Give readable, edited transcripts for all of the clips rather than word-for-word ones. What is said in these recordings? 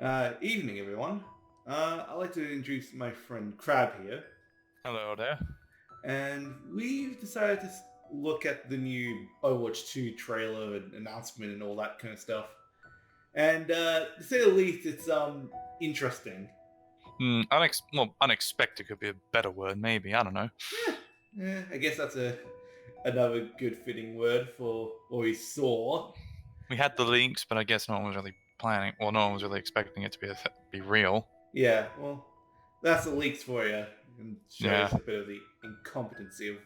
Evening, everyone. I'd like to introduce my friend Crab here, Hello there. and we've decided to look at the new Overwatch 2 trailer and announcement and all that kind of stuff. And to say the least, it's interesting. Unexpected could be a better word, maybe. I don't know. I guess that's another good fitting word for what we saw. We had the leaks, but I guess no one was really planning. Well, no one was really expecting it to be real. Yeah, well, that's the leaks for you, and Yeah. shows a bit of the incompetency of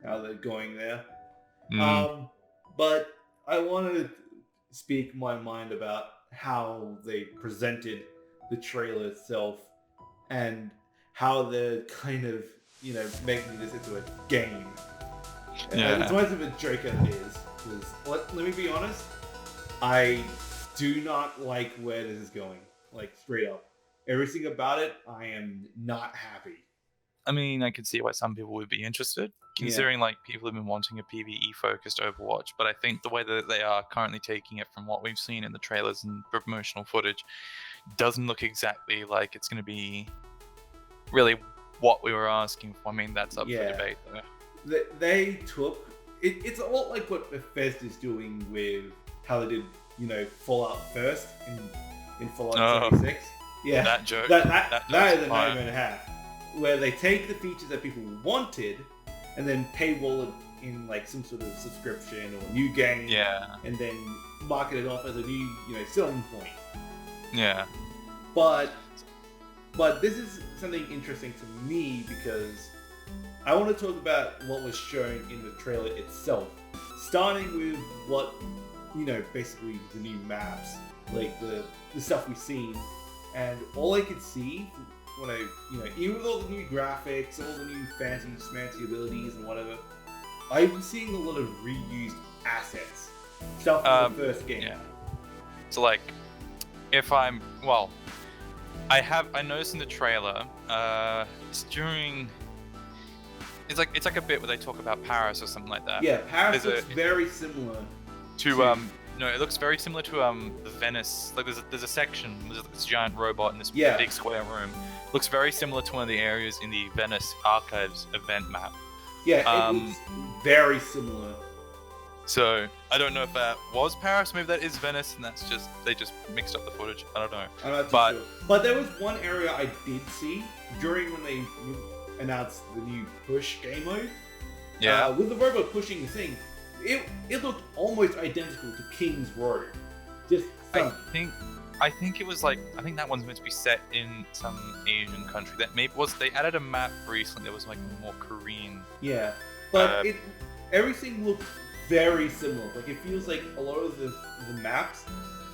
how they're going there. Mm, Um, but I want to speak my mind about how they presented the trailer itself and how they're kind of, making this into a game. As yeah. much of a joke as it is, because let me be honest, I do not like where this is going. Like, straight up. Everything about it, I am not happy. I mean, I could see why some people would be interested, considering people have been wanting a PvE focused Overwatch. But I think the way that they are currently taking it, from what we've seen in the trailers and promotional footage, doesn't look exactly like it's going to be really what we were asking for. I mean, that's up for debate, though. They took it's a lot like what Bethesda's doing with how they did, Fallout first in Fallout 76. Yeah, That joke. that is a fire. nightmare and a half. Where they take the features that people wanted and then paywall it in like some sort of subscription or new game, Yeah. and then market it off as a new, selling point. Yeah. But this is something interesting to me because I want to talk about what was shown in the trailer itself. Starting with what, basically the new maps, like the stuff we've seen. And all I could see when I, even with all the new graphics, all the new fancy smancy abilities and whatever, I'm seeing a lot of reused assets. Stuff from the first game. Yeah. So I noticed in the trailer, it's during. It's like a bit where they talk about Paris or something like that. Yeah, Paris looks very similar to No, it looks very similar to the Venice. Like there's a section, there's this giant robot in this big square room. Looks very similar to one of the areas in the Venice Archives event map. Yeah, it looks very similar. So I don't know if that was Paris, maybe that is Venice, and they just mixed up the footage. I don't know. I'm not too sure. But there was one area I did see during when they announced the new push game mode. Yeah. With the robot pushing the thing, it looked almost identical to King's Road. Just I think it was I think that one's meant to be set in some Asian country. That maybe they added a map recently that was like more Korean. Yeah, but everything looks very similar. Like it feels like a lot of the maps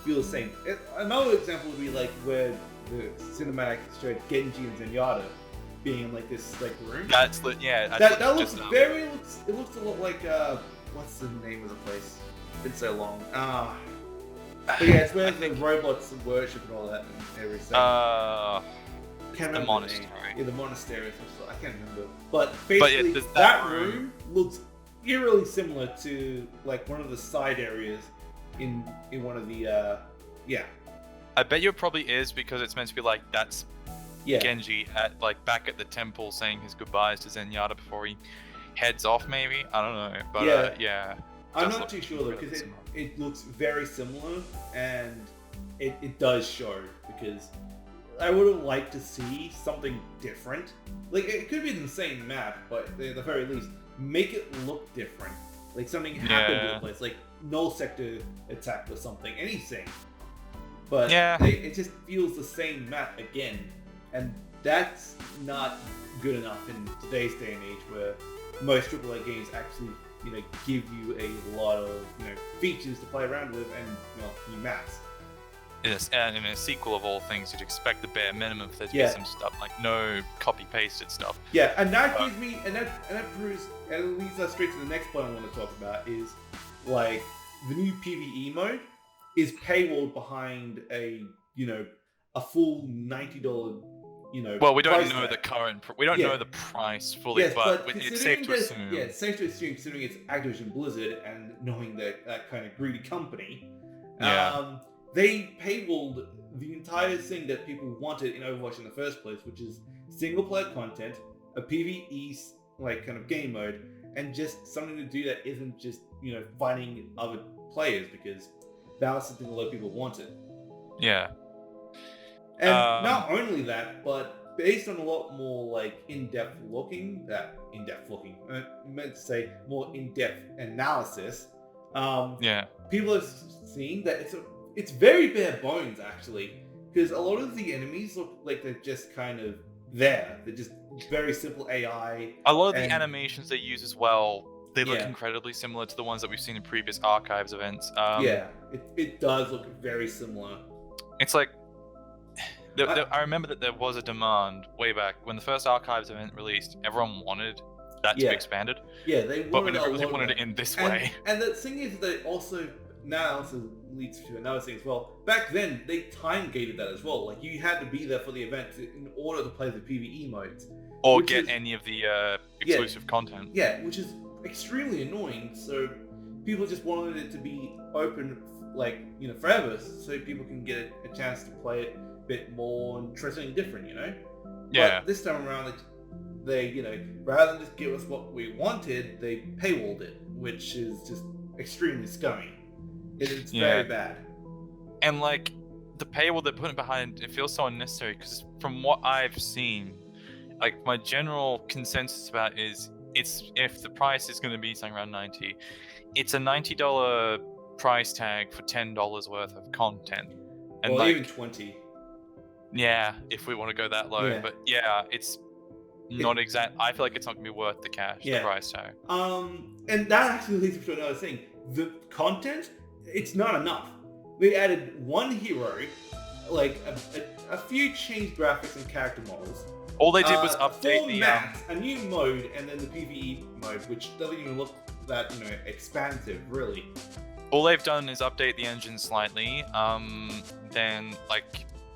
feel the same. Another example would be like where the cinematic showed Genji and Zenyatta being in like this room. That looks it looks a lot like what's the name of the place? It's been so long. But yeah, it's where the robots worship and all that and everything. The monastery. Yeah, the monastery. I can't remember. But basically, that room looks eerily similar to like one of the side areas in one of the I bet you it probably is because it's meant to be like that's Genji at back at the temple saying his goodbyes to Zenyatta before he heads off. Maybe I don't know, but yeah. I'm not too sure though because it looks very similar and it does show because I would have liked to see something different. Like it could be the same map, but at the very least, make it look different. Like something happened to the place, like null sector attack or something, anything. But it just feels the same map again, and that's not good enough in today's day and age where most AAA games actually, give you a lot of, features to play around with and, new maps. Yes, and in a sequel of all things, you'd expect the bare minimum for there to be some stuff, like no copy-pasted stuff. Yeah, and that gives me, and that proves, and it leads us straight to the next point I want to talk about is, like, the new PvE mode is paywalled behind a full $90, Well, we don't know the current, we don't know the price fully, but it's safe to assume. Yeah, it's safe to assume, considering it's Activision Blizzard and knowing that kind of greedy company. Yeah. They paywalled the entire thing that people wanted in Overwatch in the first place, which is single player content, a PvE like kind of game mode, and just something to do that isn't just fighting other players, because that was something a lot of people wanted. Yeah. And not only that, but based on a lot more like in-depth looking, I meant to say more in-depth analysis. People are seeing that it's very bare bones actually, because a lot of the enemies look like they're just kind of there. They're just very simple AI. A lot of the animations they use as well, they look incredibly similar to the ones that we've seen in previous Archives events. It does look very similar. It's like, I remember that there was a demand way back when the first Archives event released. Everyone wanted that to be expanded. Yeah, they wanted, but we never really wanted it in this way. And the thing is that now leads to another thing as well. Back then, they time gated that as well. Like, you had to be there for the event in order to play the PvE modes. Or get any of the exclusive content. Yeah, which is extremely annoying. So people just wanted it to be open, forever, so people can get a chance to play it a bit more and try something different, Yeah. But this time around, they, rather than just give us what we wanted, they paywalled it, which is just extremely scummy. It's very bad. And the paywall they're putting behind it feels so unnecessary, because from what I've seen, my general consensus about is if the price is going to be something around $90, it's a $90 price tag for $10 worth of content. And even $20. Yeah, if we want to go that low. Yeah. But it's not exact. I feel like it's not going to be worth the cash, the price tag. And that actually leads to another thing. The content, it's not enough. They added one hero, a few changed graphics and character models. All they did was update 4 maps, a new mode, and then the PvE mode, which doesn't even look that expansive, really. All they've done is update the engine slightly. Then,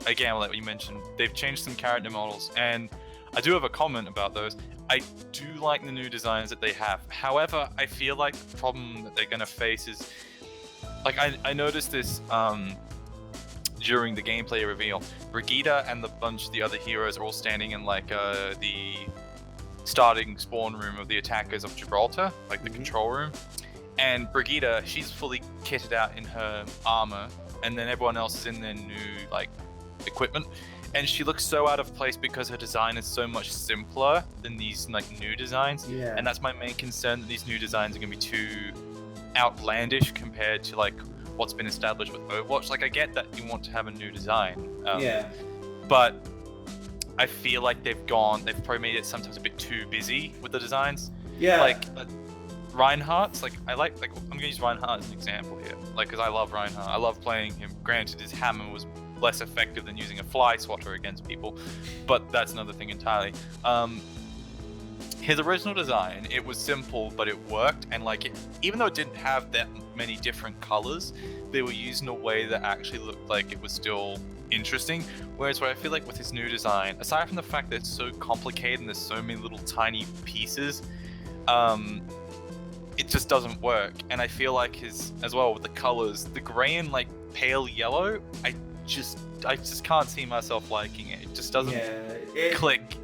again, like you mentioned, they've changed some character models, and I do have a comment about those. I do like the new designs that they have. However, I feel like the problem that they're going to face is, I noticed this during the gameplay reveal. Brigitte and the other heroes are all standing in the starting spawn room of the attackers of Gibraltar, the control room. And Brigitte, she's fully kitted out in her armor, and then everyone else is in their new equipment. And she looks so out of place because her design is so much simpler than these new designs. Yeah. And that's my main concern, that these new designs are going to be too outlandish compared to what's been established with Overwatch. I get that you want to have a new design. But I feel like they've probably made it sometimes a bit too busy with the designs. Yeah. Reinhardt's, I'm going to use Reinhardt as an example here. Because I love Reinhardt. I love playing him. Granted, his hammer was less effective than using a fly swatter against people, but that's another thing entirely. His original design, it was simple, but it worked, and even though it didn't have that many different colors, they were used in a way that actually looked like it was still interesting. Whereas I feel like with his new design, aside from the fact that it's so complicated and there's so many little tiny pieces, it just doesn't work. And I feel like as well with the colors, the gray and pale yellow, I just can't see myself liking it. It just doesn't click.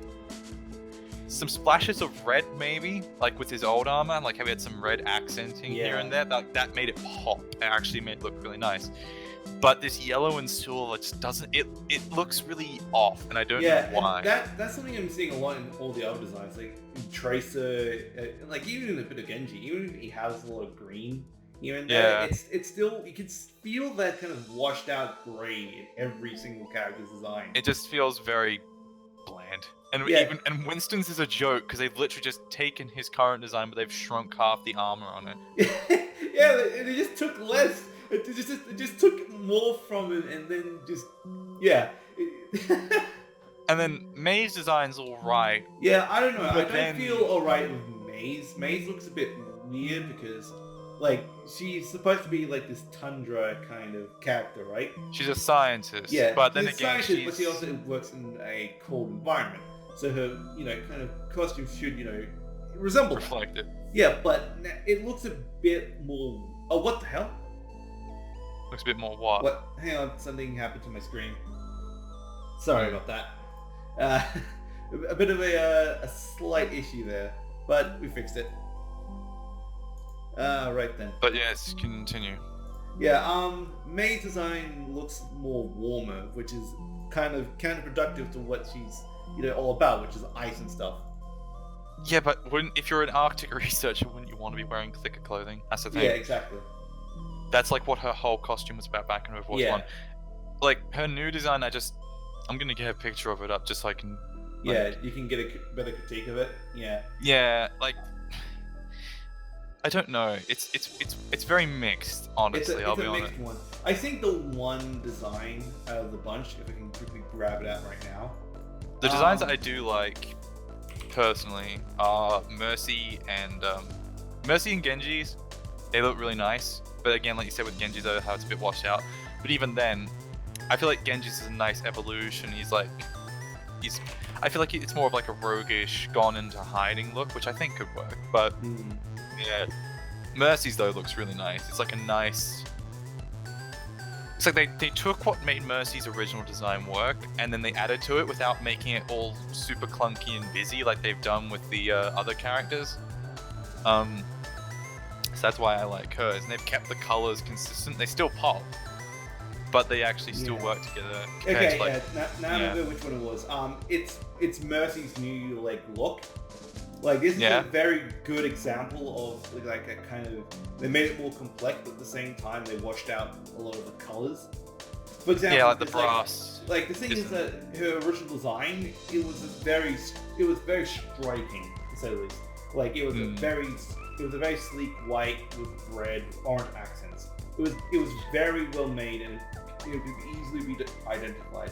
Some splashes of red, maybe, with his old armor, how he had some red accenting here and there, that made it pop. It actually made it look really nice. But this yellow and silver just doesn't. It looks really off, and I don't know why. That's something I'm seeing a lot in all the other designs, Tracer, even a bit of Genji. Even if he has a lot of green here and there, it's still, you can feel that kind of washed out gray in every single character's design. It just feels very bland. And and Winston's is a joke because they've literally just taken his current design, but they've shrunk half the armor on it. They just took less. It just took more from it, and then And then May's design's alright. Yeah, I don't know. I don't feel alright with May's. May's looks a bit weird because, she's supposed to be this tundra kind of character, right? She's a scientist. Yeah, but then again, but she also works in a cold environment. So her, kind of costume should, resemble reflect it. Yeah, but it looks a bit more. Oh, what the hell? Looks a bit more what? What? Hang on, something happened to my screen. Sorry about that. A bit of a slight issue there, but we fixed it. Right then. But yes, continue. Yeah, May's design looks more warmer, which is kind of counterproductive to what she's, all about, which is ice and stuff. Yeah, but if you're an Arctic researcher, wouldn't you want to be wearing thicker clothing? That's the thing. Yeah, exactly. That's like what her whole costume was about back in Overwatch 1. Like, her new design, I'm gonna get a picture of it up just so I can... Yeah, you can get a better critique of it. Yeah. Yeah, like... I don't know. It's very mixed, honestly, I'll be honest. Mixed one. I think the one design out of the bunch, if I can quickly grab it out right now... The designs that I do like, personally, are Mercy and Genji's. They look really nice. But again, like you said with Genji though, how it's a bit washed out. But even then, I feel like Genji's is a nice evolution. I feel like it's more of like a roguish, gone into hiding look, which I think could work. But yeah, Mercy's though looks really nice. It's like a nice... It's like they took what made Mercy's original design work, and then they added to it without making it all super clunky and busy like they've done with the other characters. So that's why I like hers. And they've kept the colors consistent. They still pop, but they actually still work together. Okay, now I remember which one it was. It's Mercy's new look. Like this is a very good example of like a kind of, they made it more complex, but at the same time they washed out a lot of the colors. For example, like the brass. Like the thing is that her original design, it was very striking, to say the least. Like it was a very sleek white with red, orange accents. It was very well made and it could easily be identified.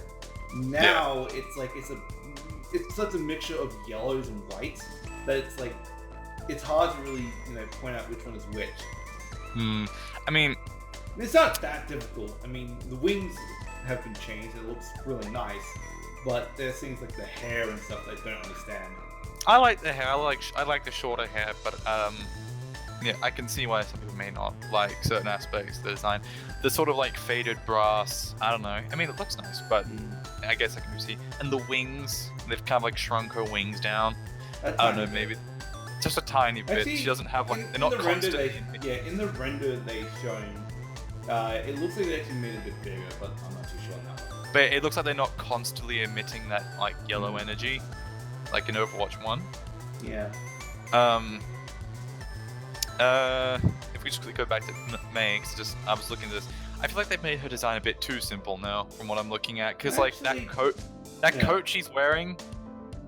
Now it's such a mixture of yellows and whites that it's hard to really point out which one is which. I mean, it's not that difficult. I mean, the wings have been changed. It looks really nice, but there's things like the hair and stuff that I don't understand. I like the hair. I like the shorter hair, but yeah, I can see why some people may not like certain aspects of the design. The sort of like faded brass, I don't know. I mean, it looks nice, but I guess I can see. And the wings, they've kind of like shrunk her wings down. I don't know, maybe just a tiny bit. Actually, she doesn't have like they're not constantly. In the render they've shown, it looks like they actually made it a bit bigger, but I'm not too sure on that one. But it looks like they're not constantly emitting that like yellow energy, like in Overwatch 1. Yeah. If we just quickly go back to May, because I was looking at this, I feel like they've made her design a bit too simple now, from what I'm looking at. Because like that coat she's wearing,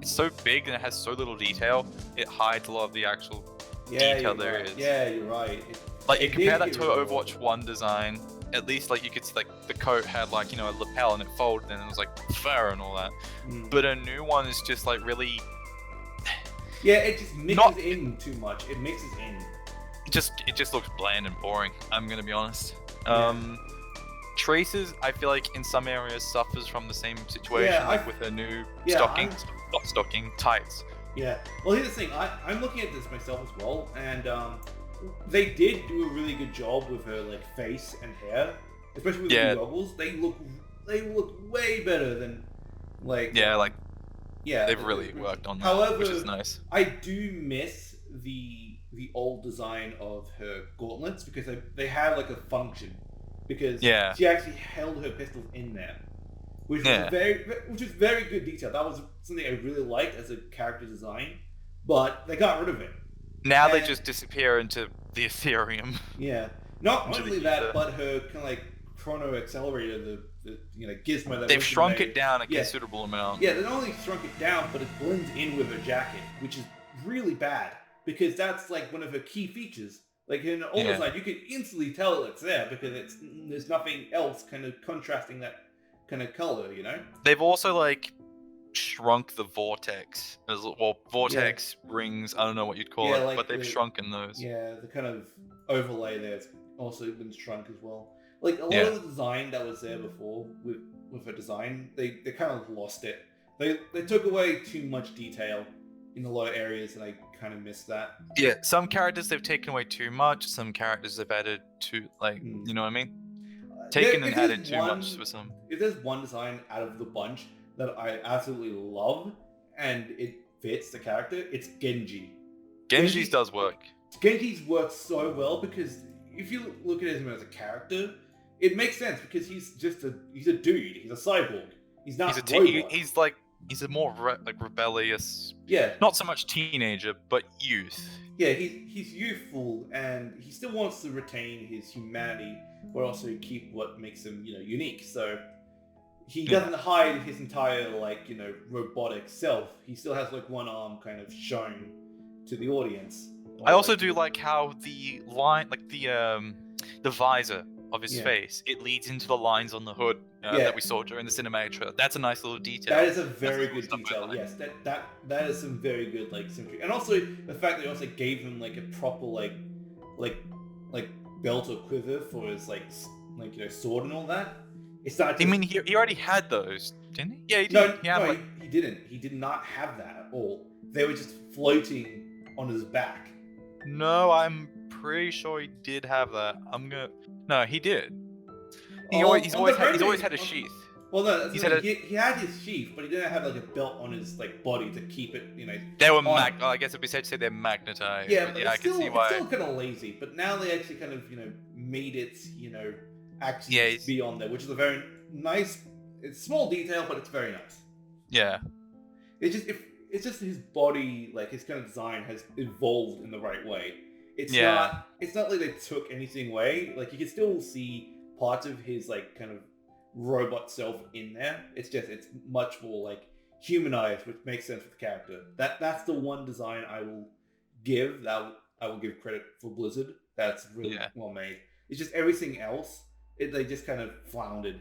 it's so big and it has so little detail. It hides a lot of the actual detail there is. Yeah, you're right. Like you compare that to her Overwatch 1 design, at least like you could see like the coat had like a lapel and it folded and it was like fur and all that. But a new one is just like really. Yeah, it just mixes in too much. It mixes in. It just looks bland and boring. I'm gonna be honest. Traces, I feel like in some areas suffers from the same situation, with her new tights. Yeah. Well, here's the thing. I'm looking at this myself as well, and they did do a really good job with her face and hair, especially with the goggles. They look way better than they've really worked on that. However, which is nice. I do miss the old design of her gauntlets because they have a function, because she actually held her pistols in there, which was very good detail. That was something I really liked as a character design, but they got rid of it. Now they just disappear into the Ethereum. Yeah, not only that, but her kind of chrono accelerator, the gizmo that they've shrunk it down a considerable amount. Yeah, they not only shrunk it down, but it blends in with her jacket, which is really bad. Because that's one of her key features. Like in all design, you can instantly tell it's there because there's nothing else kind of contrasting that kind of color, They've also shrunk the vortex, vortex rings. I don't know what you'd call it, but they've shrunken those. Yeah, the kind of overlay there's also been shrunk as well. A lot of the design that was there before with her design, they kind of lost it. They took away too much detail in a lot of areas, and I kind of missed that. Yeah, some characters they've taken away too much. Some characters they've added to you know what I mean? taken and added too much for some. If there's one design out of the bunch that I absolutely love and it fits the character, it's Genji. Genji's does work. Genji's works so well because if you look at him as a character, it makes sense because he's a dude. He's a cyborg. He's not he's a more rebellious. Yeah. Not so much teenager, but youth. Yeah, he's youthful and he still wants to retain his humanity, but also keep what makes him unique. So he doesn't hide his entire robotic self. He still has one arm kind of shown to the audience. I also do like how the line, the visor of his face, it leads into the lines on the hood that we saw during the cinematic trailer. That's a nice little detail. That is a very good detail. Yes, that is some very good symmetry, and also the fact that they also gave him a proper belt or quiver for his sword and all that. It's not. I mean, he already had those, didn't he? Yeah, he did. No, he didn't. He did not have that at all. They were just floating on his back. No, I'm pretty sure he did have that. No, he did. He's always had a sheath. Well, no, he had his sheath, but he didn't have a belt on his body to keep it. They were I guess it'd be safe to say they're magnetized. Yeah, but I can see why. It's still kind of lazy. But now they actually kind of made it actually be on there, which is a very nice. It's small detail, but it's very nice. Yeah. It's just his body, his kind of design has evolved in the right way. It's not like they took anything away. You can still see parts of his kind of robot self in there. It's much more humanized, which makes sense with the character. That's the one design I will give credit for Blizzard. That's really well made. It's just everything else, they just kind of floundered.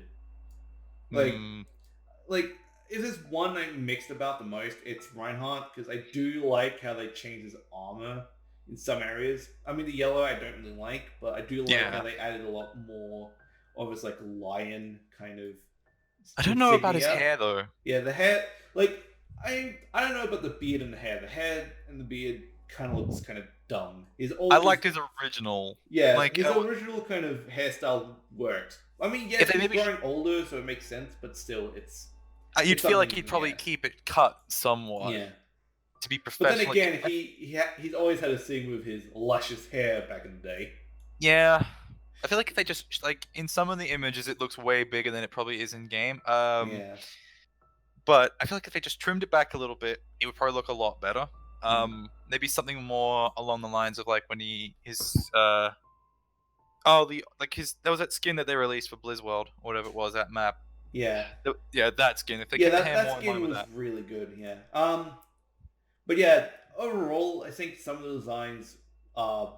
If there's one I'm mixed about the most, it's Reinhardt, because I do like how they changed his armor in some areas. I mean, the yellow I don't really like, but I do like how they added a lot more of his lion kind of. I don't know about his hair though. Yeah, the hair, I don't know about the beard and the hair. The hair and the beard kind of looks kind of dumb. I liked his original. Yeah, his original kind of hairstyle worked. I mean, he's growing older, so it makes sense, but still, it's. You'd feel like he'd probably keep it cut somewhat. Yeah. To be professional. But then again, he's always had a thing with his luscious hair back in the day. Yeah. I feel like if they just, in some of the images, it looks way bigger than it probably is in game. Yeah. But I feel like if they just trimmed it back a little bit, it would probably look a lot better. Maybe something more along the lines of when there was that skin that they released for Blizzworld, or whatever it was, that map. Yeah. That skin. If they kept the hair that more skin in line was with that. really good. Yeah. But yeah, overall, I think some of the designs are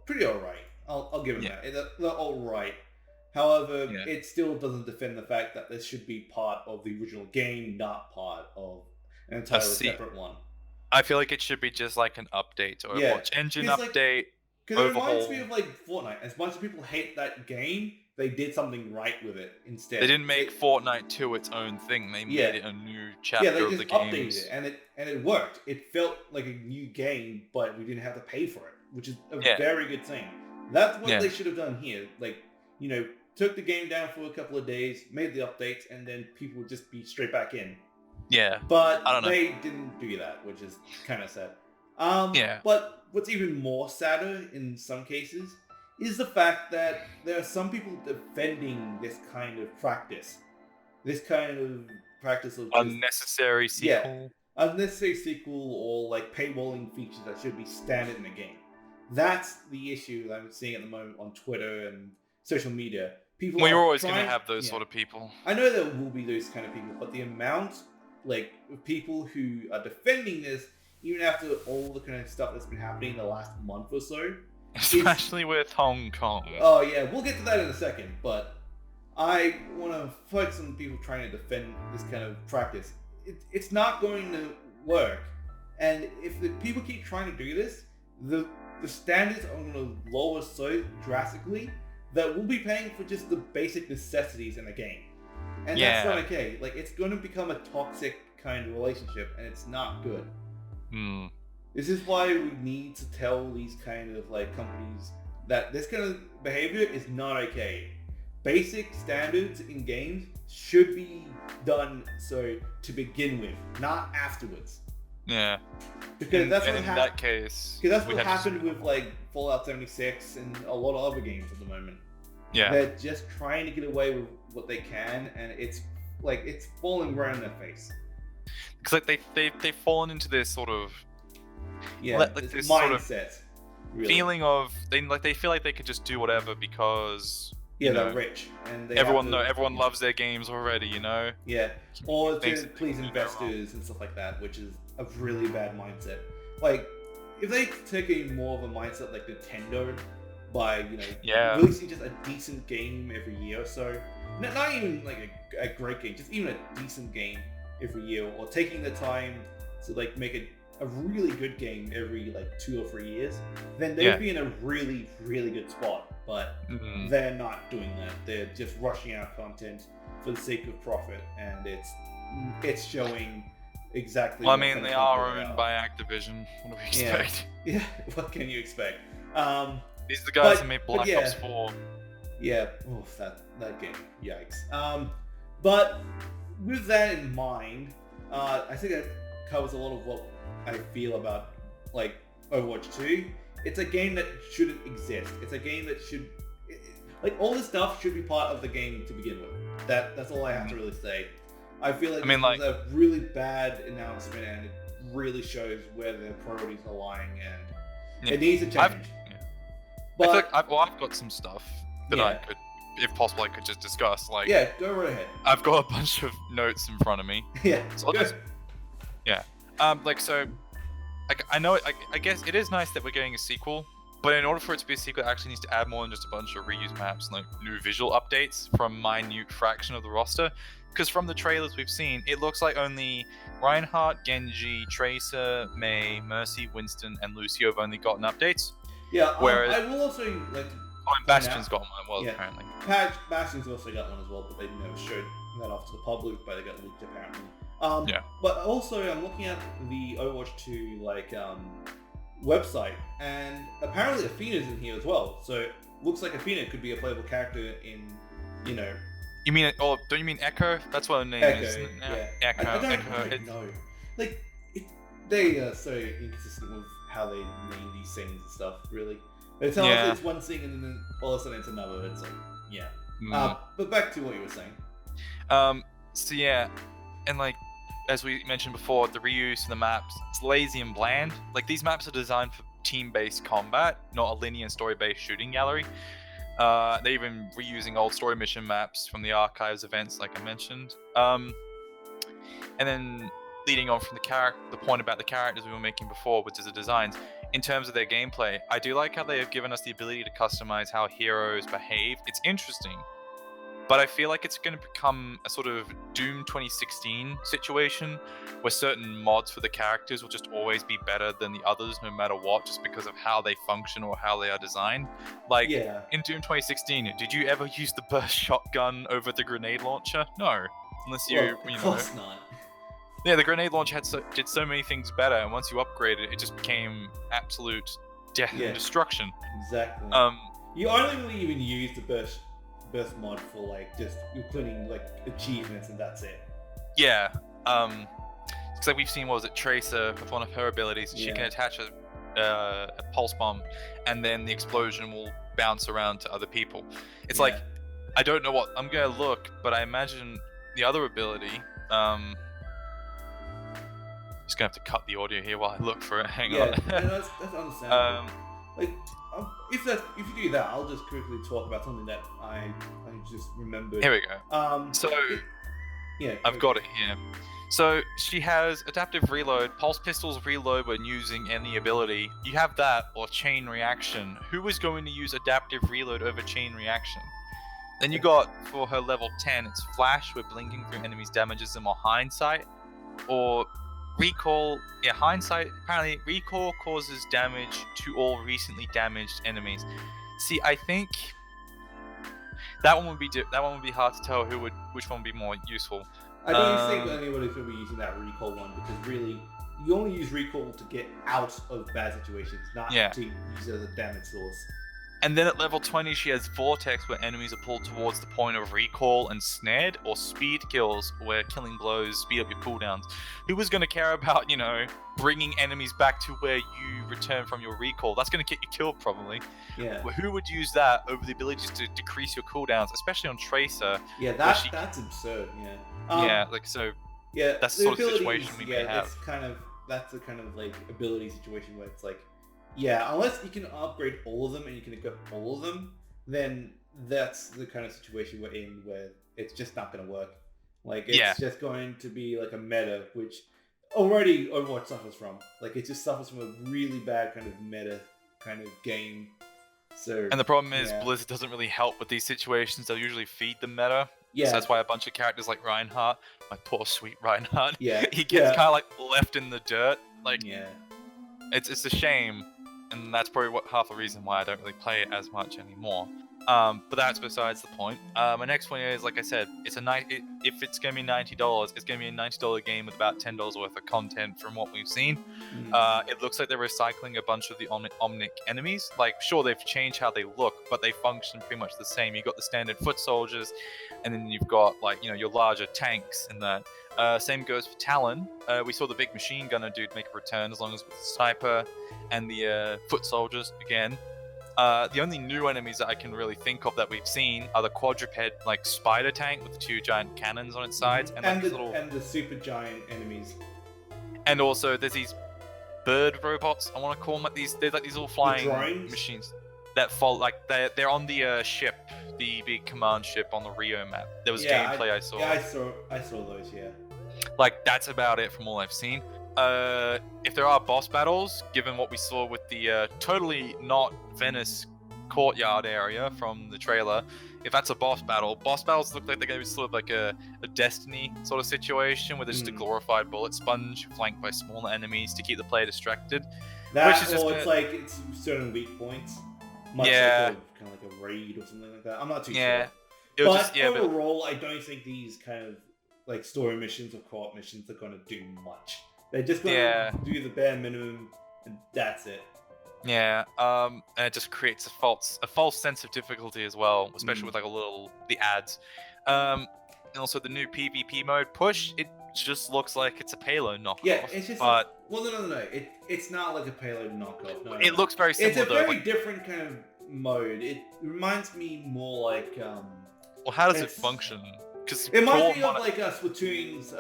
pretty alright. I'll give them that. They're alright. However, it still doesn't defend the fact that this should be part of the original game, not part of an entirely separate one. I feel like it should be just an update or Overwatch engine update. Because it reminds me of Fortnite. As much as people hate that game, they did something right with it instead. They didn't make Fortnite 2 its own thing. They made it a new chapter of the game. Yeah, they just updated it, and it worked. It felt like a new game, but we didn't have to pay for it, which is a very good thing. That's what they should have done here. Took the game down for a couple of days, made the updates, and then people would just be straight back in. Yeah. But they didn't do that, which is kind of sad. But what's even more sadder in some cases is the fact that there are some people defending this kind of practice. This kind of practice of unnecessary sequel. Yeah, unnecessary sequel or paywalling features that should be standard in a game. That's the issue that I'm seeing at the moment on Twitter and social media. We're always going to have those sort of people. I know there will be those kind of people, but the amount of people who are defending this, even after all the kind of stuff that's been happening in the last month or so. Especially with Hong Kong. Oh yeah, we'll get to that in a second, but I want to focus on people trying to defend this kind of practice. It's not going to work, and if the people keep trying to do this, the standards are going to lower so drastically that we'll be paying for just the basic necessities in a game. And that's not okay. It's going to become a toxic kind of relationship, and it's not good. This is why we need to tell these kind of companies that this kind of behavior is not okay. basic standards in games should be done so to begin with, not afterwards. Yeah. Because that's what in that case, because that's what happened with like Fallout 76 and a lot of other games at the moment. Yeah. They're just trying to get away with what they can, and it's falling right in their face. Because like they've fallen into this sort of this mindset, sort of feeling of they feel like they could just do whatever because they're rich and everyone loves their games already, Yeah, or to please investors and stuff like that, which is a really bad mindset. Like if they take a more of a mindset like Nintendo by releasing just a decent game every year or so, not even like a great game, just even a decent game every year, or taking the time to like make a really good game every like 2 or 3 years, then they'd be in a really, really good spot. But they're not doing that. They're just rushing out content for the sake of profit, and it's showing exactly. Well, I mean, they are owned by Activision. What do we expect? Yeah, what can you expect? These are the guys that made Black Ops 4. Yeah, oof, that game, yikes. But with that in mind, I think that covers a lot of what I feel about like Overwatch 2. It's a game that shouldn't exist. It's a game that should all this stuff should be part of the game to begin with. That's all I have to really say. I feel like it was a really bad announcement, and it really shows where their priorities are lying, and it needs a change. But I've got some stuff that I could, if possible, I could just discuss. Like, go right ahead. I've got a bunch of notes in front of me. So I know. I guess it is nice that we're getting a sequel, but in order for it to be a sequel, it actually needs to add more than just a bunch of reused maps and like new visual updates from a minute fraction of the roster. Because from the trailers we've seen, it looks like only Reinhardt, Genji, Tracer, Mei, Mercy, Winston, and Lucio have only gotten updates. Yeah, whereas I will also like. And Bastion's got one apparently. Bastion's also got one as well, but they never showed that off to the public, but they got leaked apparently. But also, I'm looking at the Overwatch 2 website, and apparently Athena's in here as well. So it looks like Athena could be a playable character in, You mean? Oh, don't you mean Echo? That's what her name is. Isn't it? Yeah. Echo. I don't know. Like, they are so inconsistent with how they name these things and stuff. Really, they tell us it's one thing, and then all of a sudden it's another. It's like, but back to what you were saying. And like as we mentioned before, the reuse of the maps, it's lazy and bland. Like these maps are designed for team-based combat, not a linear story-based shooting gallery. They're even reusing old story mission maps from the archives events, like I mentioned. And then leading on from the point about the characters we were making before, which is the designs. In terms of their gameplay, I do like how they have given us the ability to customize how heroes behave. It's interesting, but I feel like it's going to become a sort of Doom 2016 situation where certain mods for the characters will just always be better than the others no matter what, just because of how they function or how they are designed. Like in Doom 2016, did you ever use the burst shotgun over the grenade launcher? No, unless of course not. Yeah, the grenade launcher did so many things better, and once you upgraded it, it just became absolute death and destruction. Exactly. You only really even use the burst mod for like just including like achievements, and that's it. Yeah. It's like we've seen, what was it, Tracer with one of her abilities. She can attach a pulse bomb, and then the explosion will bounce around to other people. It's like, I don't know what I'm gonna look, but I imagine the other ability. Just gonna have to cut the audio here while I look for it. Hang on. That's understandable. If you do that, I'll just quickly talk about something that I just remembered. Here we go. I've got it here. So she has adaptive reload, pulse pistols reload when using any ability. You have that, or chain reaction. Who is going to use adaptive reload over chain reaction? Then you got, for her level 10, it's flash, where blinking through enemies damages them, or hindsight, or recall. Hindsight. Apparently, recall causes damage to all recently damaged enemies. See, I think that one would be hard to tell which one would be more useful. I don't think anybody's going to be using that recall one, because really, you only use recall to get out of bad situations, not to use it as a damage source. And then at level 20, she has Vortex, where enemies are pulled towards the point of recall and snared, or Speed Kills, where killing blows speed up your cooldowns. Who was going to care about, bringing enemies back to where you return from your recall? That's going to get you killed, probably. Yeah. Who would use that over the ability just to decrease your cooldowns, especially on Tracer? Yeah, that's absurd, yeah. Yeah, that's the sort of situation we may have. That's the kind of, like, ability situation where it's like, yeah, unless you can upgrade all of them and you can equip all of them, then that's the kind of situation we're in where it's just not going to work. Like, it's just going to be like a meta, which already Overwatch suffers from. Like, it just suffers from a really bad kind of meta kind of game. So, and the problem is Blizzard doesn't really help with these situations. They'll usually feed the meta. Yeah. So that's why a bunch of characters like Reinhardt, my poor sweet Reinhardt, he gets kind of like left in the dirt. Like, it's a shame. And that's probably half the reason why I don't really play it as much anymore. But that's besides the point. My next point is, like I said, if it's going to be $90, it's going to be a $90 game with about $10 worth of content from what we've seen. It looks like they're recycling a bunch of the Omnic enemies. Like, sure, they've changed how they look, but they function pretty much the same. You've got the standard foot soldiers, and then you've got, like, your larger tanks and that. Same goes for Talon. We saw the big machine gunner dude make a return, as long as with the sniper and the foot soldiers again. The only new enemies that I can really think of that we've seen are the quadruped, like, spider tank with the 2 giant cannons on its sides, and the super giant enemies. And also there's these bird robots, I want to call them, they're like these little flying machines that fall, like, they're on the ship, the big command ship on the Rio map. There was gameplay I saw. Yeah, I saw those. Yeah. Like, that's about it from all I've seen. If there are boss battles, given what we saw with the totally not Venice courtyard area from the trailer, if that's a boss battles look like they're going to be sort of like a Destiny sort of situation, where there's just a glorified bullet sponge flanked by smaller enemies to keep the player distracted. It's certain weak points. Much kind of like a raid or something like that. I'm not too sure. But overall, I don't think these kind of, like, story missions or co-op missions are going to do much. They're just going to do the bare minimum, and that's it. Yeah, and it just creates a false sense of difficulty as well, especially with, like, the ads. And also the new PvP mode push, it just looks like it's a Payload knockoff. Yeah, it's just no. It's not like a Payload knockoff. No, it looks very similar. It's a very different kind of mode. It reminds me more like. Well, how does it function? Because it reminds me of like Splatoon's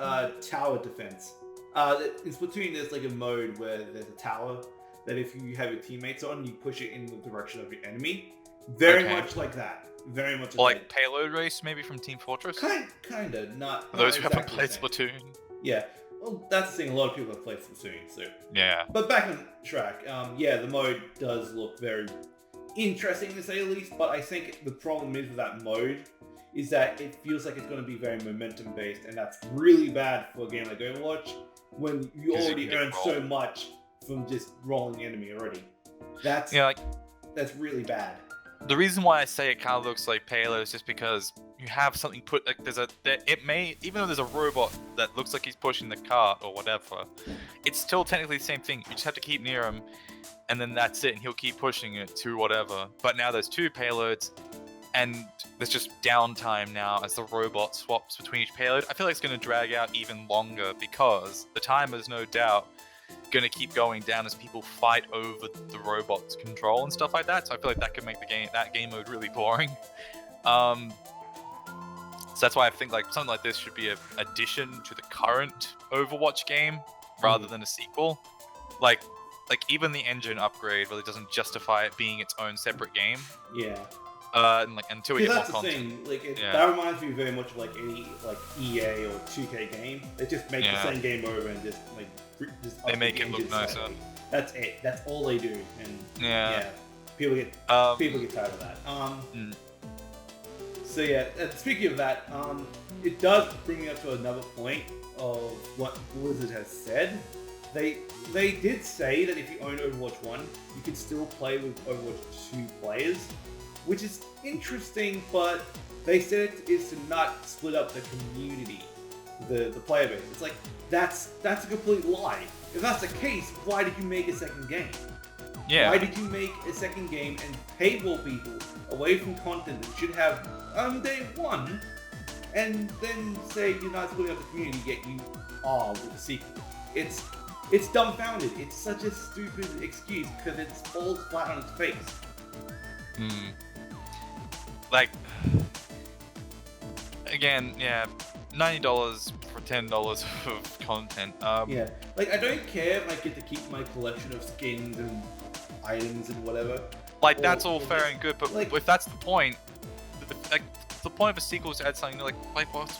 tower defense. In Splatoon, there's like a mode where there's a tower that if you have your teammates on, you push it in the direction of your enemy. Very much like that. Very much like Payload Race, maybe from Team Fortress? Kinda. Not those who exactly haven't played Splatoon. Yeah. Well, that's the thing. A lot of people have played Splatoon, so. Yeah. But back on track, the mode does look very interesting, to say the least, but I think the problem is with that mode is that it feels like it's going to be very momentum-based, and that's really bad for a game like Overwatch, when you already earn so much from just rolling the enemy already. That's really bad. The reason why I say it kind of looks like Payload is just because you have something put, like, even though there's a robot that looks like he's pushing the cart or whatever, it's still technically the same thing. You just have to keep near him, and then that's it, and he'll keep pushing it to whatever. But now there's 2 payloads, and there's just downtime now as the robot swaps between each payload. I feel like it's going to drag out even longer, because the timer's no doubt going to keep going down as people fight over the robot's control and stuff like that. So I feel like that could make that game mode really boring. So that's why I think like something like this should be an addition to the current Overwatch game rather than a sequel. Like even the engine upgrade really doesn't justify it being its own separate game. Yeah. And until we get more That's content. the thing. That reminds me very much of like any EA or 2K game. They just make the same game over and just they make it look nicer. Slightly. That's it. That's all they do. And people get tired of that. So speaking of that, it does bring me up to another point of what Blizzard has said. They did say that if you own Overwatch 1, you can still play with Overwatch 2 players, which is interesting, but they said it is to not split up the community, the player base. It's like, that's a complete lie. If that's the case, why did you make a second game? Yeah. Why did you make a second game and paywall people away from content that should have on day one, and then say you're not splitting up the community, yet you are with the sequel? It's dumbfounded. It's such a stupid excuse because it falls flat on its face. Like, again, yeah, $90 for $10 of content. Yeah, like I don't care if I get to keep my collection of skins and items and whatever. Like that's all fair and good, but like, if that's the point, like the point of a sequel is to add something like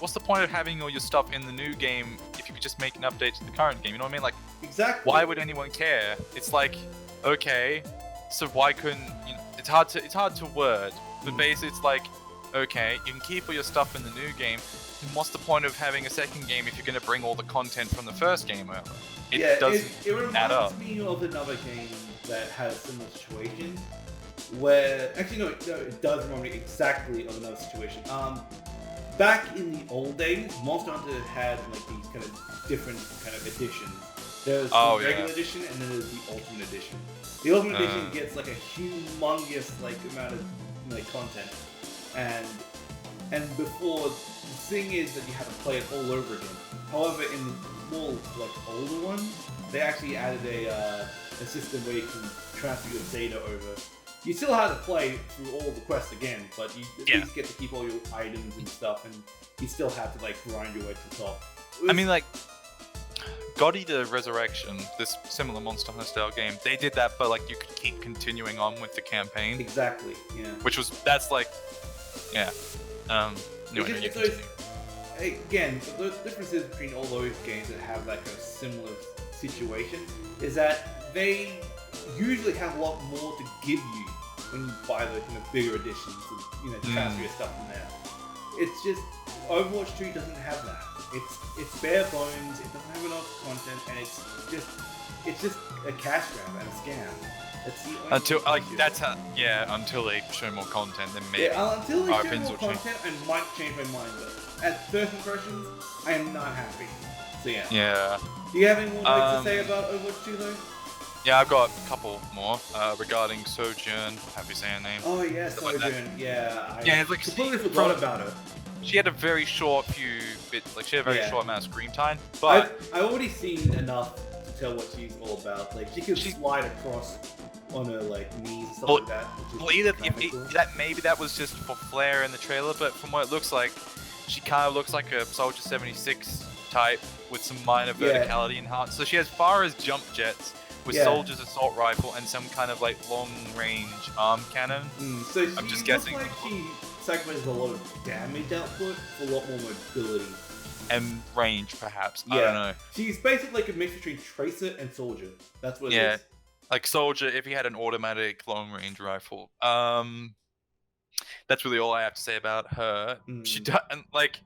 what's the point of having all your stuff in the new game if you could just make an update to the current game? You know what I mean? Like, exactly. Why would anyone care? It's like, okay, so why couldn't you know? It's hard to word, but basically it's like, okay, you can keep all your stuff in the new game. Then what's the point of having a second game if you're going to bring all the content from the first game over? It doesn't add up. It reminds me of another game that had a similar situation. Where actually no, it does remind me exactly of another situation. Back in the old days, Monster Hunter had like these kind of different kind of editions. There's the regular edition, and then there's the Ultimate Edition. The Ultimate Edition gets like a humongous like amount of like content, and before the thing is that you have to play it all over again. However, in the more like older ones, they actually added a system where you can transfer your data over. You still have to play through all the quests again, but you at least get to keep all your items and stuff, and you still have to like grind your way to the top. I mean, like, God Eater Resurrection, this similar Monster Hunter style game, they did that, but like you could keep continuing on with the campaign. Exactly. Yeah. That's like, yeah. Again, the differences between all those games that have like a similar situation is that they usually have a lot more to give you when you buy the kind of bigger editions and transfer your stuff from there. It's just Overwatch 2 doesn't have that. It's bare bones. It doesn't have enough content, and it's just a cash grab and a scam. That's the until they show more content, then maybe. Yeah, until they show more content, I might change my mind. But at first impressions, I am not happy. So yeah. Yeah. Do you have any more to say about Overwatch 2 though? Yeah, I've got a couple more regarding Sojourn. How do you say her name? Oh yeah, Sojourn. I like, completely forgot about her. She had a very short she had a very short amount of screen time. But I've already seen enough to tell what she's all about. Like she can slide across on her like knees and stuff like that. Well, maybe that was just for flair in the trailer, but from what it looks like, she kind of looks like a Soldier 76 type with some minor verticality enhanced. So she has far as jump jets with Soldier's assault rifle and some kind of like long range arm cannon. So I'm just guessing. Like she sacrifices a lot of damage output for a lot more mobility. And range, perhaps. I don't know. She's basically like a mix between Tracer and Soldier. That's what it is. Like Soldier, if he had an automatic long range rifle. That's really all I have to say about her. She does, like.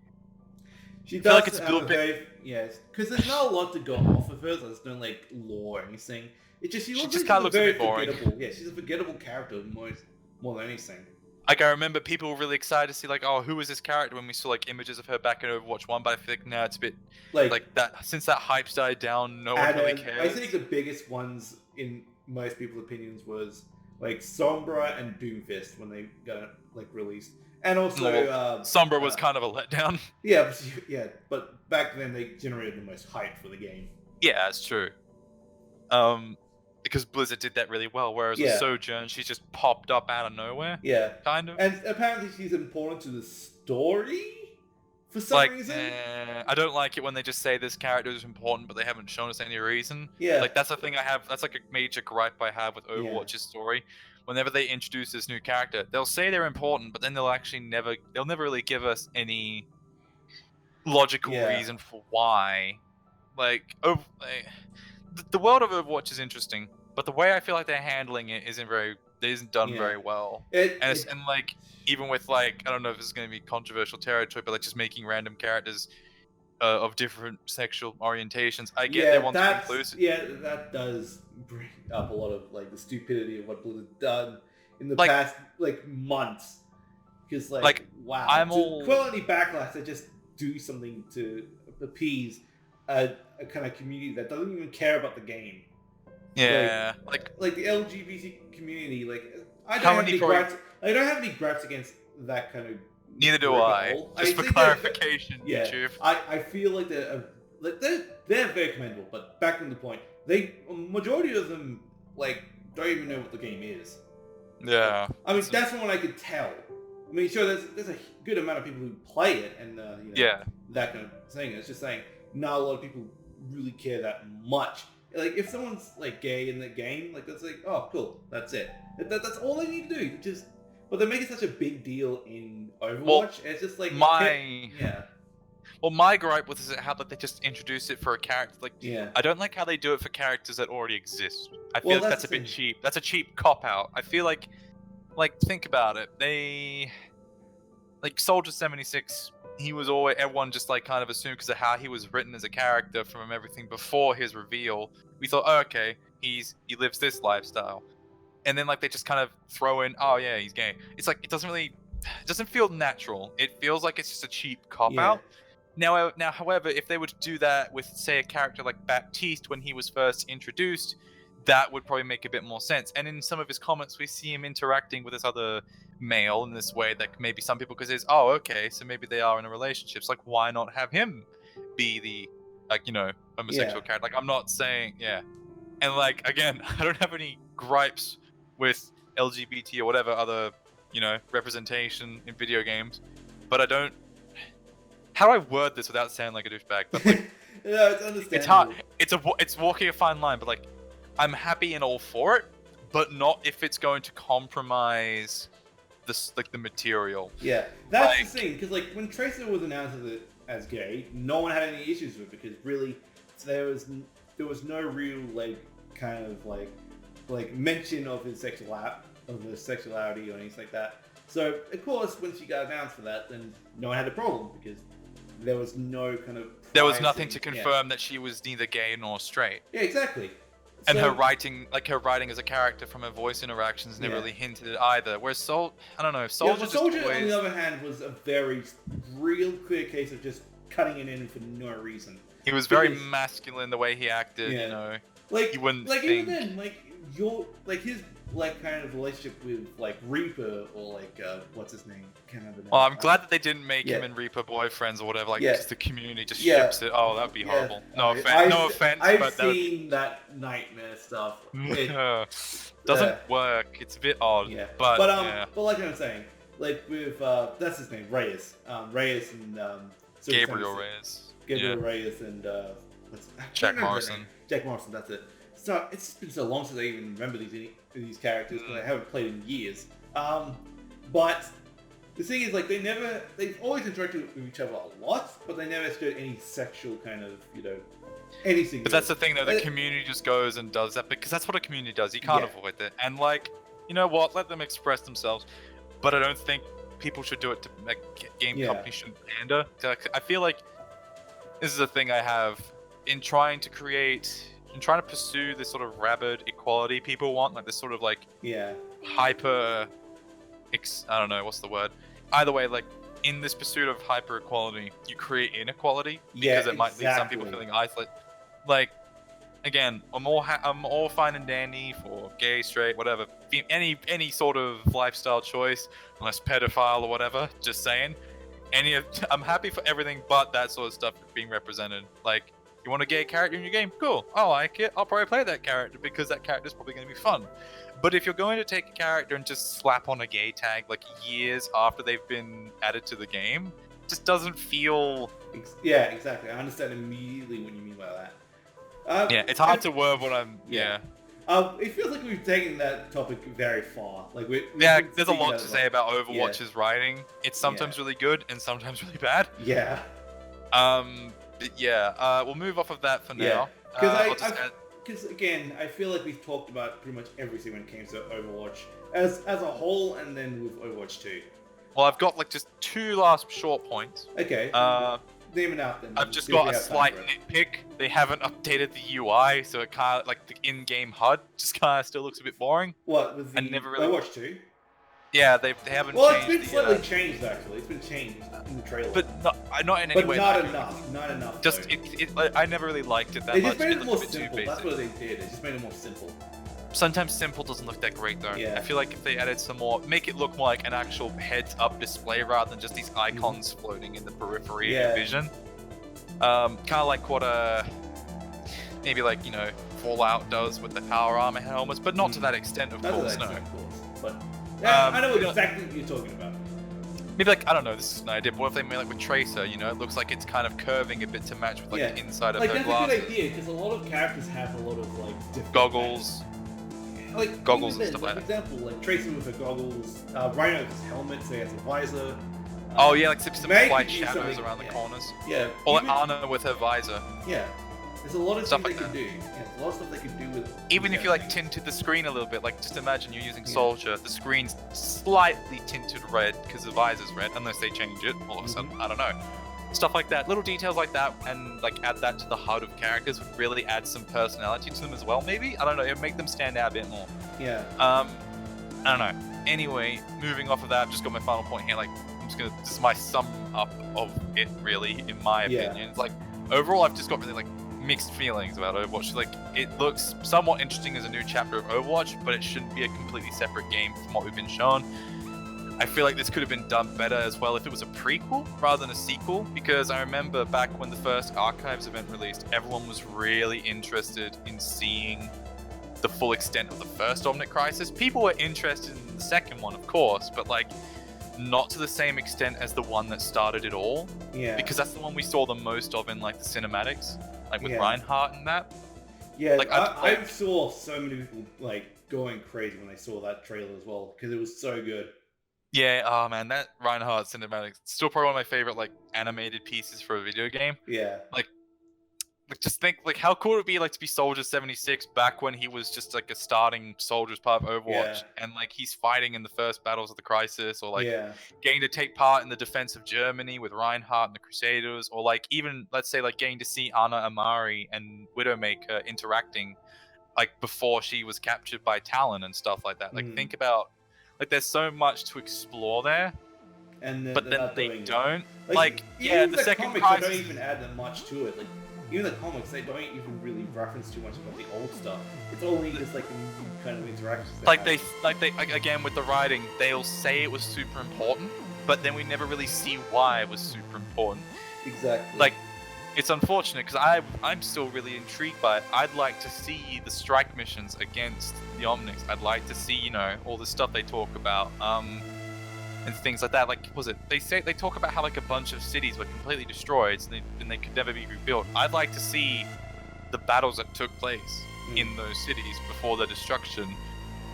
She does like it's have a very, because there's not a lot to go off of her. So there's no like lore or anything. It's just she just kind of looks very forgettable. Yeah, she's a forgettable character more than anything. Like I remember people were really excited to see like, oh, who is this character when we saw like images of her back in Overwatch 1, but I feel like now it's a bit like that since that hype died down, no one really cares. I think the biggest ones in most people's opinions was like Sombra and Doomfist when they got like released. And also, Sombra was kind of a letdown. Yeah, but back then they generated the most hype for the game. Yeah, that's true. Because Blizzard did that really well, whereas with Sojourn, she's just popped up out of nowhere. Yeah, kind of. And apparently she's important to the story for some reason. I don't like it when they just say this character is important, but they haven't shown us any reason. Yeah, like that's the thing I have. That's like a major gripe I have with Overwatch's story. Whenever they introduce this new character, they'll say they're important, but then they'll never really give us any logical reason for why. Like, the world of Overwatch is interesting, but the way I feel like they're handling it isn't done very well. And like, even with like, I don't know if this is going to be controversial territory, but like just making random characters of different sexual orientations. I get they want to be inclusive. Yeah, that does bring up a lot of like the stupidity of what Blizzard done in the past like months. Because wow, quality backlash to just do something to appease a kind of community that doesn't even care about the game. Yeah, like the LGBT community. Like I don't How have many any gripes. I don't have any gripes against that kind of. neither do group at I. all. Just I for think clarification, yeah, YouTube. I feel like they're very commendable. But back to the point, a majority of them like don't even know what the game is. Yeah. I mean, that's from what I could tell. I mean, sure, there's a good amount of people who play it, and Yeah. that kind of thing. It's just saying, not a lot of people really care that much. Like, if someone's like gay in the game, like that's like, oh, cool, that's it. That's all they need to do. But they make it such a big deal in Overwatch. Well, and it's just like yeah. Well, my gripe was how that they just introduce it for a character. Like, yeah. I don't like how they do it for characters that already exist. I feel like that's a bit the cheap. That's a cheap cop out. I feel like think about it. Like Soldier 76, he was always, everyone just like kind of assumed because of how he was written as a character from everything before his reveal. We thought, oh, okay, he lives this lifestyle, and then like they just kind of throw in, oh yeah, he's gay. It's like it doesn't feel natural. It feels like it's just a cheap cop out. Now, however, if they were to do that with, say, a character like Baptiste when he was first introduced, that would probably make a bit more sense. And in some of his comments, we see him interacting with this other male in this way that maybe some people could say, oh, okay, so maybe they are in a relationship. It's like, why not have him be the, like, homosexual character? Like, I'm not saying, And, like, again, I don't have any gripes with LGBT or whatever other, representation in video games, but I don't. How do I word this without sounding like a douchebag? But like, no, it's understandable. It's hard. It's walking a fine line. But like, I'm happy and all for it, but not if it's going to compromise the material. Yeah, that's the thing. Because like when Tracer was announced as gay, no one had any issues with it because really there was no real like kind of like mention of his sexuality or anything like that. So of course, when she got announced for that, then no one had a problem because there was no kind of. There was nothing to confirm that she was neither gay nor straight. Yeah, exactly. And her writing as a character from her voice interactions never really hinted at either. Whereas I don't know, Soldier on the other hand, was a very real clear case of just cutting it in for no reason. He was very masculine the way he acted, Like, you wouldn't think. Even then, his kind of relationship with like Reaper or like what's his name? Can't remember. Well, I'm glad that they didn't make him and Reaper boyfriends or whatever. Like, because the community just ships it. Oh, that'd be horrible. No offense. I've seen that nightmare stuff. Doesn't work. It's a bit odd. Yeah. But like I'm saying, like with that's his name, Reyes. Reyes and Gabriel Reyes. Reyes and Jack Morrison. Jack Morrison. That's it. So it's been so long since I even remember these characters because I haven't played in years. But the thing is, like, they've always interacted with each other a lot, but they never showed any sexual kind of, anything. But that's the thing, though. The community just goes and does that because that's what a community does. You can't avoid it. And like, you know what? Let them express themselves. But I don't think people should do it to make game companies shouldn't pander. I feel like this is a thing I have in trying to pursue this sort of rabid equality people want, like this sort of like hyper, I don't know what's the word. Either way, like in this pursuit of hyper equality, you create inequality because it might leave some people feeling isolated. Like, again, I'm all fine and dandy for gay, straight, whatever, any sort of lifestyle choice, unless pedophile or whatever. Just saying, I'm happy for everything, but that sort of stuff being represented. Like, you want a gay character in your game? Cool. I like it. I'll probably play that character because that character's probably going to be fun. But if you're going to take a character and just slap on a gay tag like years after they've been added to the game, it just doesn't feel... Yeah, exactly. I understand immediately what you mean by that. It's hard to word what I'm... It feels like we've taken that topic very far. Like there's a lot to say about Overwatch's writing. It's sometimes really good and sometimes really bad. Yeah. We'll move off of that for now. Because again, I feel like we've talked about pretty much everything when it came to Overwatch as a whole, and then with Overwatch 2. Well, I've got like just two last short points. Okay. Name it out then. I've just got a slight nitpick. They haven't updated the UI, so it kind of like the in-game HUD just kind of still looks a bit boring. What with the Overwatch 2? Yeah, they haven't changed. Well, it's been slightly changed actually. It's been changed in the trailer. But not in any but way. not enough. Not enough. Just I never really liked it that they much. Just made it more looked a bit simple. too That's basic. what they did. They just made it more simple. Sometimes simple doesn't look that great though. Yeah. I feel like if they added some more, make it look more like an actual heads-up display rather than just these icons floating in the periphery of your vision. Kind of like what maybe like Fallout does with the power armor helmets, but not to that extent, of course. No. But I know exactly what you're talking about. Maybe like, I don't know, this is an idea, but what if they made like with Tracer, it looks like it's kind of curving a bit to match with like the inside of her glasses. Like, that's a good idea, because a lot of characters have a lot of like different goggles. Like goggles and stuff like like that. For example, like Tracer with her goggles, Rhino with his helmet, so he has a visor. Oh yeah, like some white shadows around the corners. Yeah. Or like Anna with her visor. Yeah. There's a lot of stuff things like they can do. Yeah, there's a lot of stuff they can do with. Even if you like tinted the screen a little bit, like just imagine you're using Soldier, the screen's slightly tinted red because the visor's red, unless they change it all of a sudden. I don't know. Stuff like that, little details like that, and like add that to the HUD of characters would really add some personality to them as well. Maybe, I don't know, it would make them stand out a bit more. Yeah. I don't know. Anyway, moving off of that, I've just got my final point here. Like, this is my sum up of it, really, in my opinion. It's like overall, I've just got really like mixed feelings about Overwatch. Like, it looks somewhat interesting as a new chapter of Overwatch, but it shouldn't be a completely separate game from what we've been shown. I feel like this could have been done better as well if it was a prequel rather than a sequel, because I remember back when the first Archives event released, everyone was really interested in seeing the full extent of the first Omnic Crisis. People were interested in the second one, of course, but like not to the same extent as the one that started it all. Yeah. Because that's the one we saw the most of in like the cinematics, like with Reinhardt and that. Yeah, like I saw so many people like going crazy when they saw that trailer as well, because it was so good. Yeah, oh man, that Reinhardt cinematic, still probably one of my favorite like animated pieces for a video game. Yeah. Like just think like how cool it would be like to be Soldier 76 back when he was just like a starting soldier as part of Overwatch, and like he's fighting in the first battles of the Crisis, or like getting to take part in the defense of Germany with Reinhardt and the Crusaders, or like even let's say like getting to see Ana Amari and Widowmaker interacting like before she was captured by Talon and stuff like that. Like think about like there's so much to explore there, but then they don't. Like the second Crisis, they don't even add that much to it. Like even the comics, they don't even really reference too much about the old stuff. It's only just like the kind of interactions. They again with the writing, they'll say it was super important, but then we never really see why it was super important. Exactly. Like it's unfortunate because I'm still really intrigued by it. I'd like to see the strike missions against the Omnics. I'd like to see all the stuff they talk about. And things like that. Like, they talk about how like a bunch of cities were completely destroyed and they could never be rebuilt. I'd like to see the battles that took place in those cities before the destruction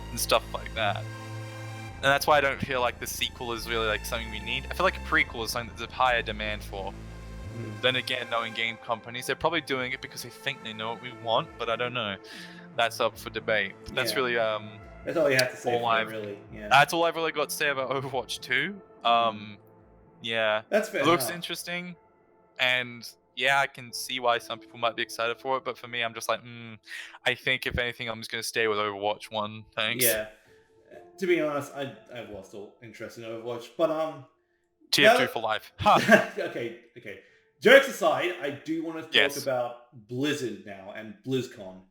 and stuff like that. And that's why I don't feel like the sequel is really like something we need. I feel like a prequel is something there's a higher demand for. Then again, knowing game companies, they're probably doing it because they think they know what we want, but I don't know. That's up for debate. But that's really that's all you have to say. Really, that's all I've really got to say about Overwatch 2. Yeah, that's fair. It looks interesting, and I can see why some people might be excited for it. But for me, I'm just like, I think if anything, I'm just gonna stay with Overwatch 1. Thanks. Yeah. To be honest, I've lost all interest in Overwatch, but Tier 2 for life. Okay. Jokes aside, I do want to talk about Blizzard now and BlizzCon.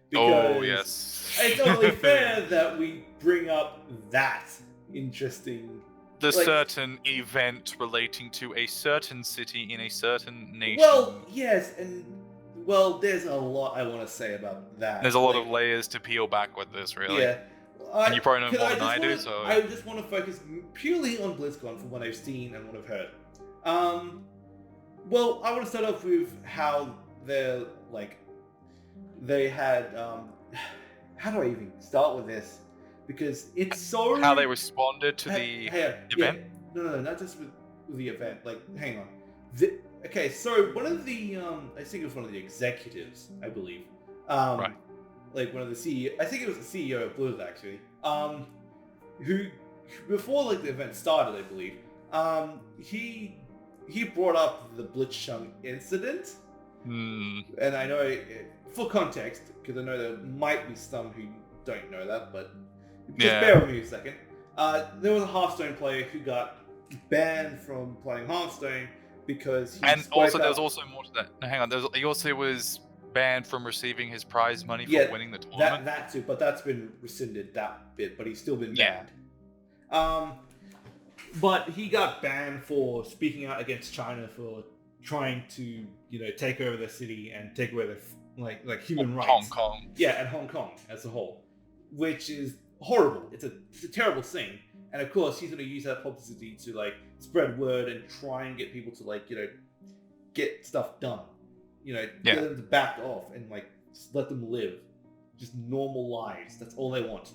Because it's only fair that we bring up that interesting... The certain event relating to a certain city in a certain nation. Well, yes, and... Well, there's a lot I want to say about that. There's a lot of layers to peel back with this, really. Yeah. And you probably know more than I do, so... I just want to focus purely on BlizzCon from what I've seen and what I've heard. Well, I want to start off with how they're, like... They had, how do I even start with this? Because it's so... How they responded to the event? No, not just with the event. Like, hang on. Okay, so one of the, I think it was one of the executives, I believe. Right. Like one of the CEO, I think it was the CEO of Blizzard, actually. Who, before like the event started, I believe, he brought up the Blitzchung incident. And I know, for context, because I know there might be some who don't know that, but just bear with me a second. There was a Hearthstone player who got banned from playing Hearthstone because he And spoke also, up. there was also more to that. No, hang on. He also was banned from receiving his prize money for winning the tournament. That too, but that's been rescinded, that bit, but he's still been banned. But he got banned for speaking out against China for trying to, take over the city and take away their like human rights. Hong Kong. Yeah, and Hong Kong as a whole, which is horrible. It's a terrible thing. And of course, he's going to use that publicity to spread word and try and get people to get stuff done. Get them to back off and just let them live just normal lives. That's all they want.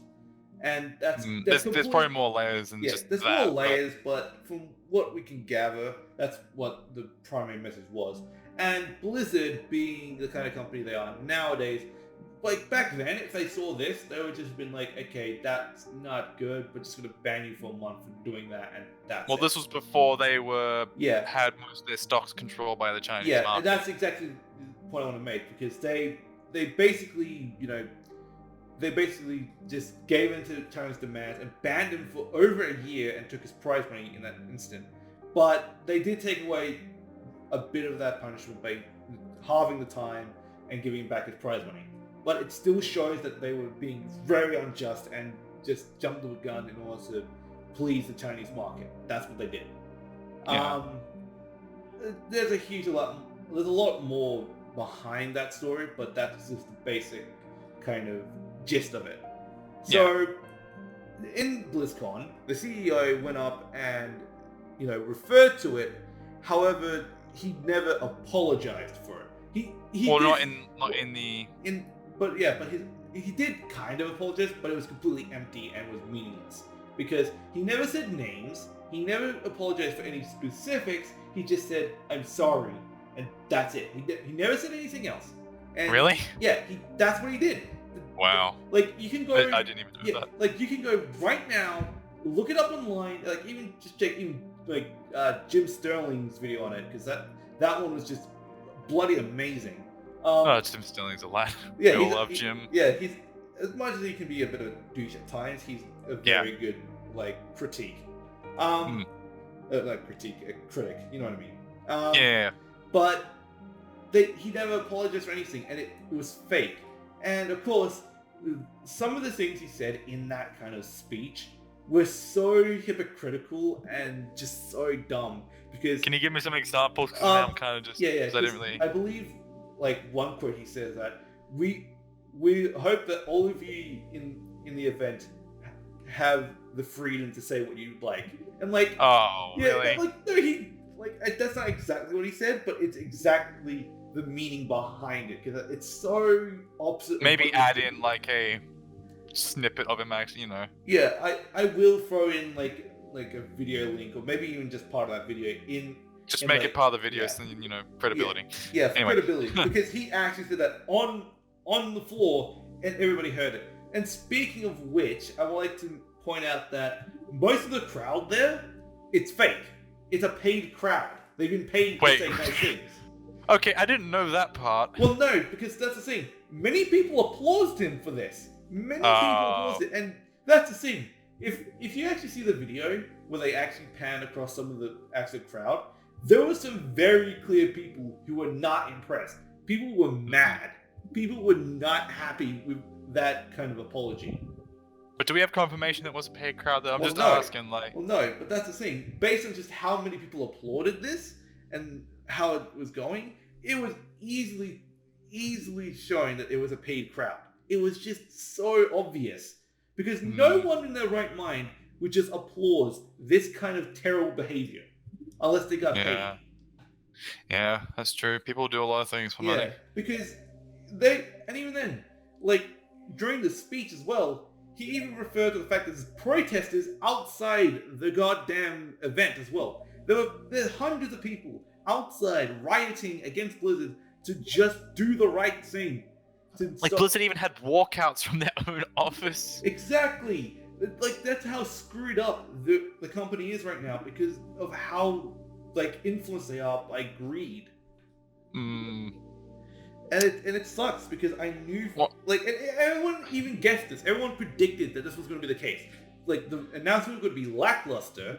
And there's probably more layers than just that. There's more layers, but from what we can gather, that's what the primary message was. And Blizzard, being the kind of company they are nowadays, back then, if they saw this, they would just been okay, that's not good, we're just going to ban you for a month for doing that, and that's it. This was before they had most of their stocks controlled by the Chinese market. Yeah, and that's exactly the point I want to make, because they basically, they basically just gave in to China's demands and banned him for over a year and took his prize money in that instant. But they did take away a bit of that punishment by halving the time and giving him back his prize money. But it still shows that they were being very unjust and just jumped to a gun in order to please the Chinese market. That's what they did. Yeah. There's a lot more behind that story, but that's just the basic kind of gist of it. So, in BlizzCon, the CEO went up and, referred to it. However, he never apologized for it. He did kind of apologize, but it was completely empty and was meaningless, because he never said names. He never apologized for any specifics. He just said, "I'm sorry," and that's it. He never said anything else. And really? Yeah, that's what he did. Wow. You can go. I didn't even know that. You can go right now, look it up online. Even just check Jim Sterling's video on it, because that one was just bloody amazing. Jim Sterling's a lad. Yeah, we all love Jim. Yeah, he's, as much as he can be a bit of a douche at times, he's a very good critique. Critic, you know what I mean? But he never apologized for anything, and it was fake. And of course, some of the things he said in that kind of speech were so hypocritical and just so dumb. Because can you give me some examples? Because I'm kind of just I believe one quote he says that we hope that all of you in the event have the freedom to say what you'd like. And really? No, that's not exactly what he said, but it's exactly the meaning behind it, because it's so opposite. Maybe add in a snippet of him actually, Yeah, I will throw in a video link, or maybe even just part of that video in. Just make it part of the video, so credibility. Yeah, credibility, because he actually said that on the floor, and everybody heard it. And speaking of which, I would like to point out that most of the crowd there, it's fake. It's a paid crowd. They've been paid to say nice things. Okay, I didn't know that part. Well, no, because that's the thing. Many people applauded him for this. Many people applauded it, and that's the thing. If you actually see the video where they actually pan across some of the actual crowd, there were some very clear people who were not impressed. People were mad. People were not happy with that kind of apology. But do we have confirmation that it was a paid crowd? Though? I'm just asking, Well, no, but that's the thing. Based on just how many people applauded this and how it was going, it was easily showing that it was a paid crowd. It was just so obvious, because no one in their right mind would just applaud this kind of terrible behavior unless they got paid. Yeah, that's true. People do a lot of things for money. Because even then, during the speech as well, he even referred to the fact that there's protesters outside the goddamn event as well. There's hundreds of people outside rioting against Blizzard to just do the right thing. Blizzard even had walkouts from their own office. Exactly. That's how screwed up the company is right now, because of how influenced they are by greed. And it sucks, because I knew and everyone even guessed this. Everyone predicted that this was going to be the case. The announcement was going to be lackluster.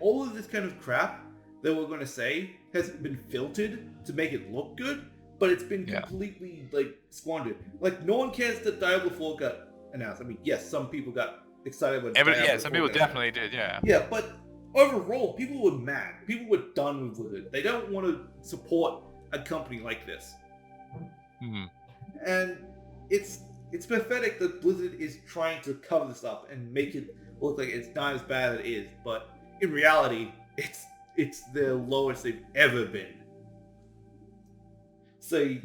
All of this kind of crap, they were going to say has been filtered to make it look good, but it's been completely squandered. Like no one cares that Diablo 4 got announced. I mean, yes, some people got excited when Diablo 4 some people definitely did. Yeah. Yeah, but overall, people were mad. People were done with Blizzard. They don't want to support a company like this. And it's pathetic that Blizzard is trying to cover this up and make it look like it's not as bad as it is, but in reality, it's the lowest they've ever been. So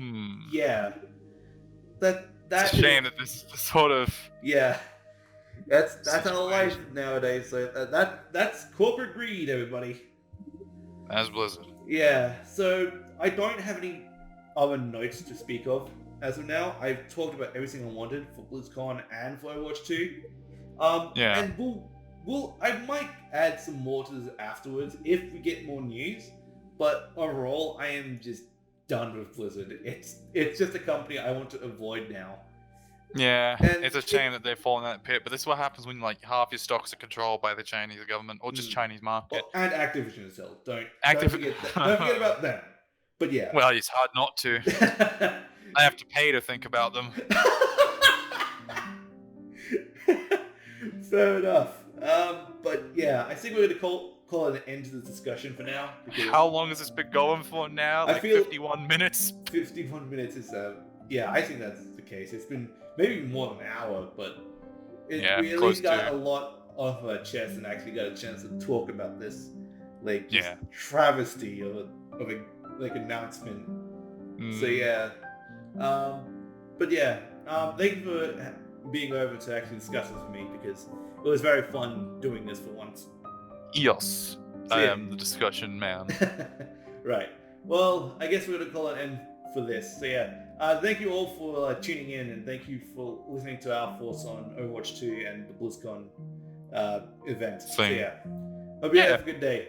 yeah, that's a shame that this sort of that's how life nowadays. So that's corporate greed, everybody. As Blizzard. Yeah. So I don't have any other notes to speak of as of now. I've talked about everything I wanted for BlizzCon and for Overwatch 2. And I might add some more to this afterwards if we get more news. But overall, I am just done with Blizzard. It's just a company I want to avoid now. Yeah, and it's a shame that they've fallen in that pit, but this is what happens when half your stocks are controlled by the Chinese government or just Chinese market. Well, and Activision itself. Don't forget about them. But yeah. Well, it's hard not to. I have to pay to think about them. Fair enough. But yeah, I think we're going to call it an end to the discussion for now. How long has this been going for now? I feel 51 minutes? 51 minutes is, I think that's the case. It's been maybe more than an hour, but we at least got a lot off our chest and actually got a chance to talk about this, travesty of a announcement. So yeah. But yeah, thank you for being over to actually discuss this with me, because it was very fun doing this for once. Yes, so, I am the discussion man. Right. Well, I guess we're going to call it an end for this. So yeah, thank you all for tuning in, and thank you for listening to our thoughts on Overwatch 2 and the BlizzCon event. So yeah, hope you have a good day.